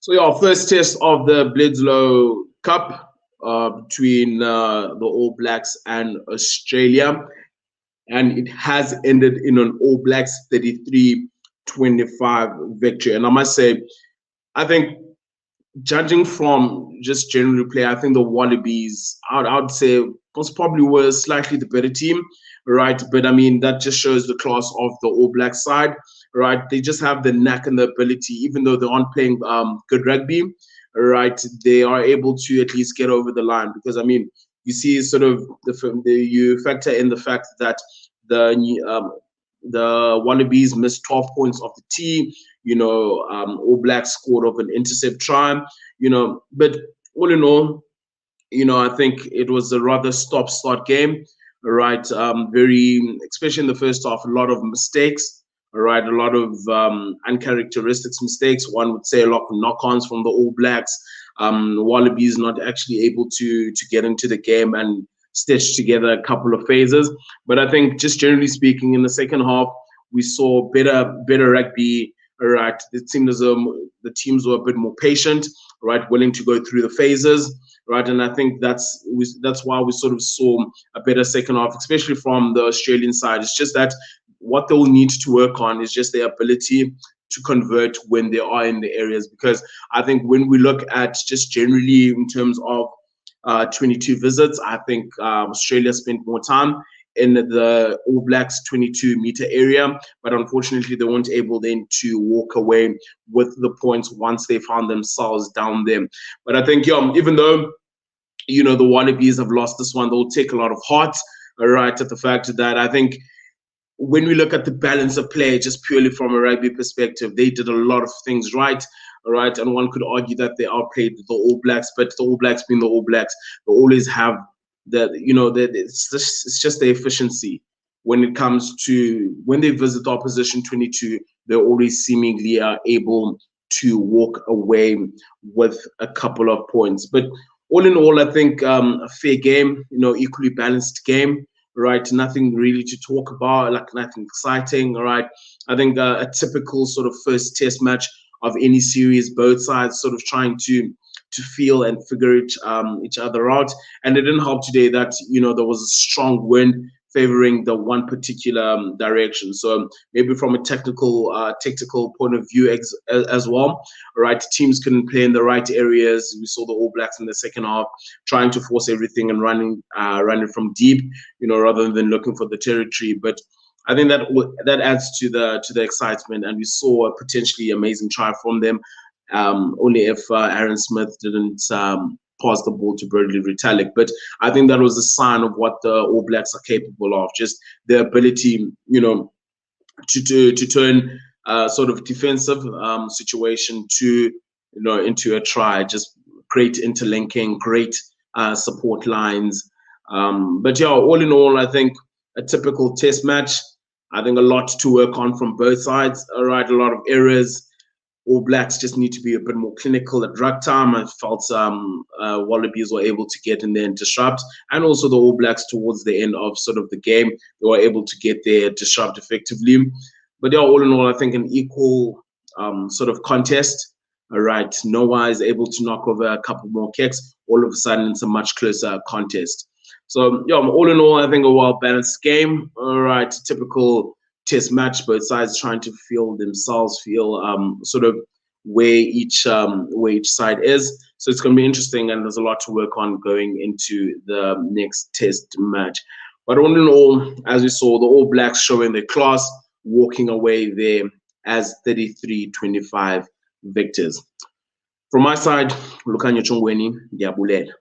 So yeah, first test of the BLEDISLOE Cup between the All Blacks and Australia, and it has ended in an All Blacks 33-25 victory. And I must say, I think judging from just general play, I think the Wallabies, I'd say, was probably were slightly the better team, right? But I mean, that just shows the class of the All Black side, right? They just have the knack and the ability, even though they aren't playing good rugby, right? They are able to at least get over the line because I mean, you see, sort of you factor in the fact that the Wallabies missed 12 points off the tee. All Blacks scored off an intercept try. But all in all, I think it was a rather stop-start game, right? Especially in the first half, a lot of mistakes, right? A lot of uncharacteristic mistakes. One would say a lot of knock-ons from the All Blacks. Wallabies not actually able to get into the game and stitch together a couple of phases. But I think just generally speaking, in the second half, we saw better rugby. Right, it seemed as though the teams were a bit more patient, right, willing to go through the phases, right, and I think that's why we sort of saw a better second half, especially from the Australian side. It's just that what they'll need to work on is just their ability to convert when they are in the areas, because I think when we look at just generally in terms of 22 visits, I think Australia spent more time in the All Blacks 22-meter area, but unfortunately they weren't able then to walk away with the points once they found themselves down there. But I think, even though the Wallabies have lost this one, they'll take a lot of heart, right, at the fact that I think when we look at the balance of play, just purely from a rugby perspective, they did a lot of things right. All right, and one could argue that they outplayed the All Blacks, but the All Blacks being the All Blacks, they always have that it's just the efficiency when it comes to when they visit the opposition 22, they always seemingly are able to walk away with a couple of points. But all in all, I think a fair game, equally balanced game, right? Nothing really to talk about, like nothing exciting, all right? I think a typical sort of first test match of any series, both sides sort of trying to feel and figure each other out. And it didn't help today that, there was a strong wind favoring the one particular direction. So maybe from a tactical point of view as well, right? Teams couldn't play in the right areas. We saw the All Blacks in the second half trying to force everything and running from deep, rather than looking for the territory. But I think that adds to the excitement, and we saw a potentially amazing try from them. Only if Aaron Smith didn't pass the ball to Bradley Retallick. But I think that was a sign of what the All Blacks are capable of, just their ability, to turn sort of defensive situation to, into a try. Just great interlinking, great support lines. But yeah, all in all, I think a typical test match. I think a lot to work on from both sides. All right, a lot of errors. All Blacks just need to be a bit more clinical at ruck time. I felt Wallabies were able to get in there and disrupt, and also the All Blacks towards the end of sort of the game, they were able to get there, disrupt effectively. But yeah, all in all, I think an equal sort of contest. All right, Noah is able to knock over a couple more kicks. All of a sudden, it's a much closer contest. So yeah, all in all, I think a well-balanced game. All right, typical test match, both sides trying to feel sort of where each side is. So it's going to be interesting, and there's a lot to work on going into the next test match. But all in all, as we saw, the All Blacks showing their class, walking away there as 33-25 victors. From my side, Lukhanyo Chongweni, Diabulela.